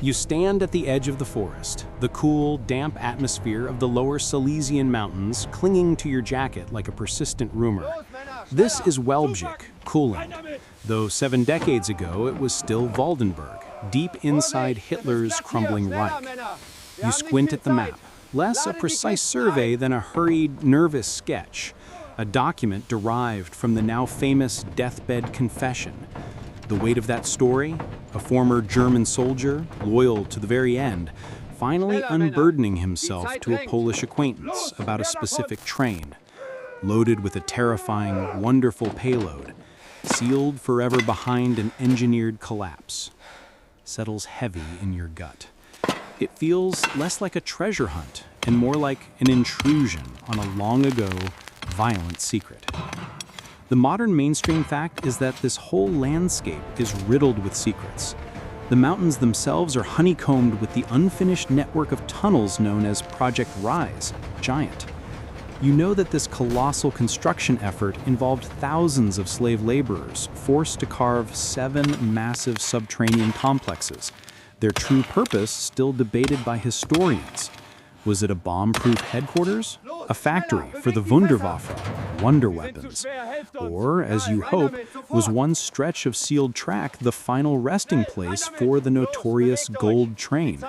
You stand at the edge of the forest, the cool, damp atmosphere of the lower Silesian mountains clinging to your jacket like a persistent rumor. This is Wałbrzych, Courland, though 7 decades ago it was still Waldenburg, deep inside Hitler's crumbling Reich. You squint at the map, less a precise survey than a hurried, nervous sketch, a document derived from the now famous deathbed confession. The weight of that story, a former German soldier, loyal to the very end, finally unburdening himself to a Polish acquaintance about a specific train, loaded with a terrifying, wonderful payload, sealed forever behind an engineered collapse, settles heavy in your gut. It feels less like a treasure hunt and more like an intrusion on a long-ago, violent secret. The modern mainstream fact is that this whole landscape is riddled with secrets. The mountains themselves are honeycombed with the unfinished network of tunnels known as Project Riese, Giant. You know that this colossal construction effort involved thousands of slave laborers forced to carve 7 massive subterranean complexes, their true purpose still debated by historians. Was it a bomb-proof headquarters? A factory for the Wunderwaffe, wonder weapons? Or, as you hope, was one stretch of sealed track the final resting place for the notorious gold train?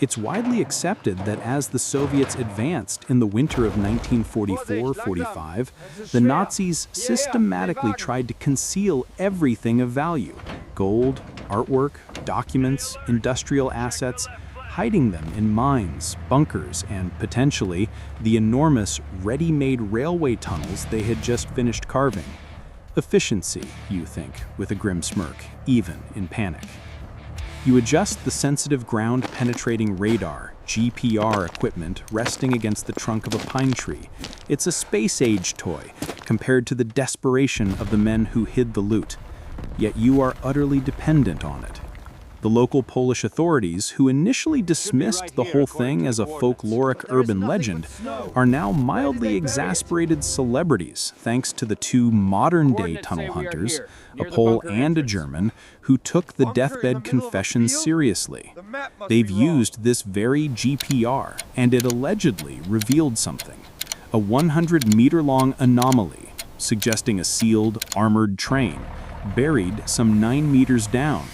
It's widely accepted that as the Soviets advanced in the winter of 1944-45, the Nazis systematically tried to conceal everything of value: gold, artwork, documents, industrial assets, hiding them in mines, bunkers, and potentially the enormous ready-made railway tunnels they had just finished carving. Efficiency, you think, with a grim smirk, even in panic. You adjust the sensitive ground-penetrating radar, GPR equipment resting against the trunk of a pine tree. It's a space-age toy compared to the desperation of the men who hid the loot. Yet you are utterly dependent on it. The local Polish authorities, who initially dismissed the whole thing as a folkloric urban legend, are now mildly exasperated celebrities thanks to the 2 modern-day tunnel hunters, a Pole and a German, who took the deathbed confession seriously. They've used this very GPR, and it allegedly revealed something: a 100-meter-long anomaly, suggesting a sealed, armored train, buried some 9 meters down.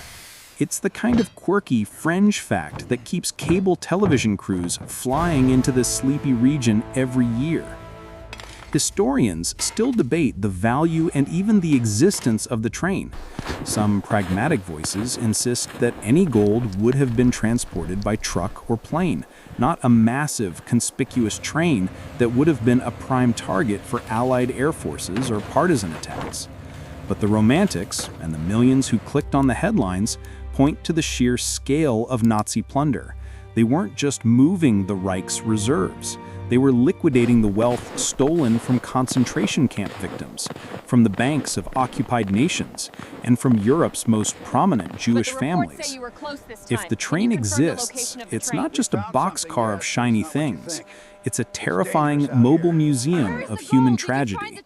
It's the kind of quirky fringe fact that keeps cable television crews flying into this sleepy region every year. Historians still debate the value and even the existence of the train. Some pragmatic voices insist that any gold would have been transported by truck or plane, not a massive, conspicuous train that would have been a prime target for Allied air forces or partisan attacks. But the romantics, and the millions who clicked on the headlines, point to the sheer scale of Nazi plunder. They weren't just moving the Reich's reserves. They were liquidating the wealth stolen from concentration camp victims, from the banks of occupied nations, and from Europe's most prominent Jewish families. If the train exists, it's not just a boxcar of shiny things. It's a terrifying mobile museum of human tragedy.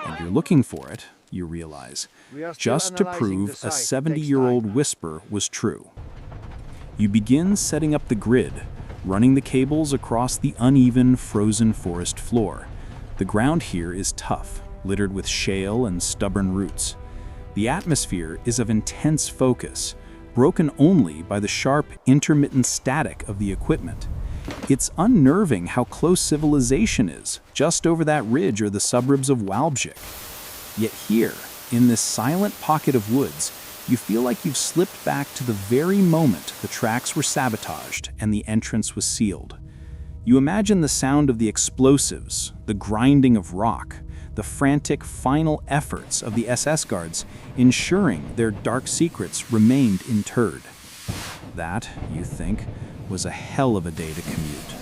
And you're looking for it, you realize, just to prove a 70-year-old whisper was true. You begin setting up the grid, running the cables across the uneven, frozen forest floor. The ground here is tough, littered with shale and stubborn roots. The atmosphere is of intense focus, broken only by the sharp, intermittent static of the equipment. It's unnerving how close civilization is. Just over that ridge are the suburbs of Wałbrzych. Yet here, in this silent pocket of woods, you feel like you've slipped back to the very moment the tracks were sabotaged and the entrance was sealed. You imagine the sound of the explosives, the grinding of rock, the frantic final efforts of the SS guards ensuring their dark secrets remained interred. That, you think, was a hell of a day to commute.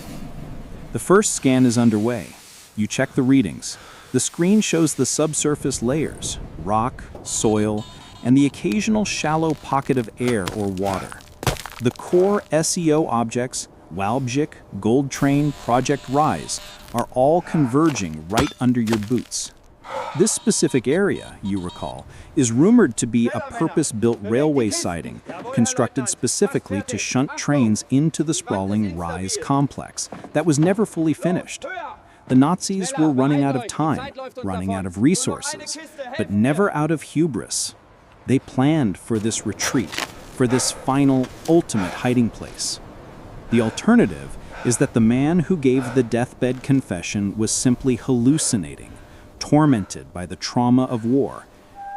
The first scan is underway. You check the readings. The screen shows the subsurface layers, rock, soil, and the occasional shallow pocket of air or water. The core SEO objects, Wałbrzych, Gold Train, Project Riese, are all converging right under your boots. This specific area, you recall, is rumored to be a purpose-built railway siding constructed specifically to shunt trains into the sprawling Riese complex that was never fully finished. The Nazis were running out of time, running out of resources, but never out of hubris. They planned for this retreat, for this final, ultimate hiding place. The alternative is that the man who gave the deathbed confession was simply hallucinating, tormented by the trauma of war,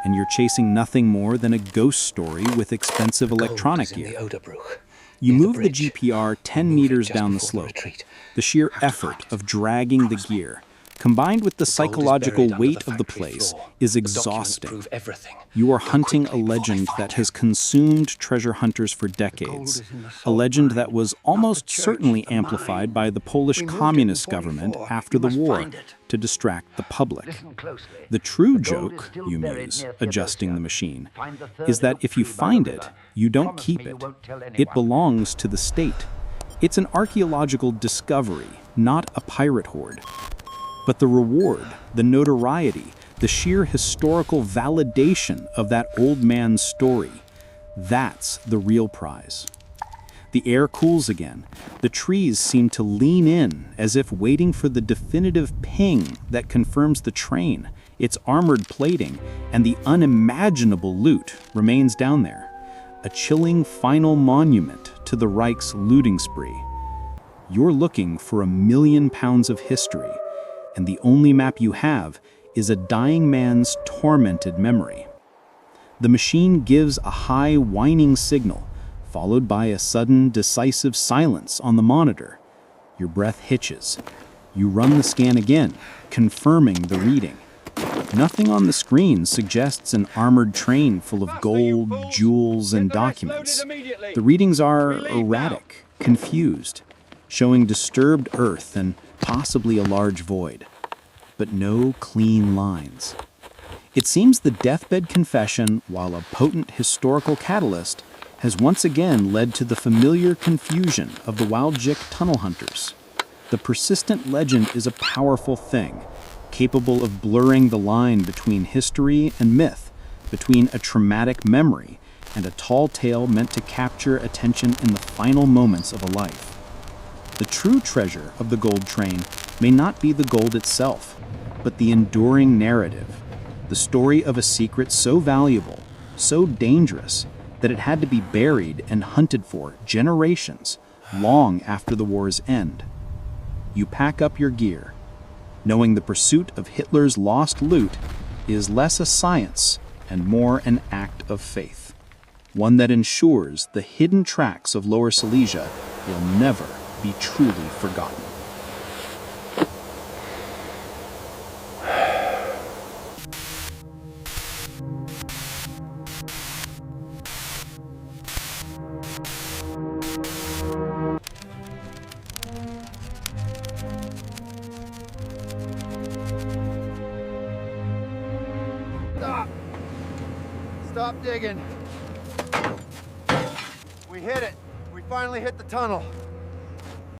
and you're chasing nothing more than a ghost story with expensive electronic gear. You move the GPR 10 meters down the slope. The sheer effort of dragging the gear, combined with the psychological weight of the place, is exhausting. You are hunting a legend that has consumed treasure hunters for decades, a legend that was almost certainly amplified by the Polish communist government after the war to distract the public. The true joke, you muse, adjusting the machine, is that if you find it, you don't keep it. It belongs to the state. It's an archaeological discovery, not a pirate hoard. But the reward, the notoriety, the sheer historical validation of that old man's story, that's the real prize. The air cools again. The trees seem to lean in as if waiting for the definitive ping that confirms the train, its armored plating, and the unimaginable loot remains down there. A chilling final monument to the Reich's looting spree. You're looking for 1,000,000 pounds of history, and the only map you have is a dying man's tormented memory. The machine gives a high, whining signal, followed by a sudden, decisive silence on the monitor. Your breath hitches. You run the scan again, confirming the reading. Nothing on the screen suggests an armored train full of gold, jewels, and documents. The readings are erratic, confused, showing disturbed earth and possibly a large void, but no clean lines. It seems the deathbed confession, while a potent historical catalyst, has once again led to the familiar confusion of the Wałbrzych tunnel hunters. The persistent legend is a powerful thing, capable of blurring the line between history and myth, between a traumatic memory and a tall tale meant to capture attention in the final moments of a life. The true treasure of the gold train may not be the gold itself, but the enduring narrative, the story of a secret so valuable, so dangerous, that it had to be buried and hunted for generations, long after the war's end. You pack up your gear, knowing the pursuit of Hitler's lost loot is less a science and more an act of faith, one that ensures the hidden tracks of Lower Silesia will never be truly forgotten. Stop digging. We hit it. We finally hit the tunnel.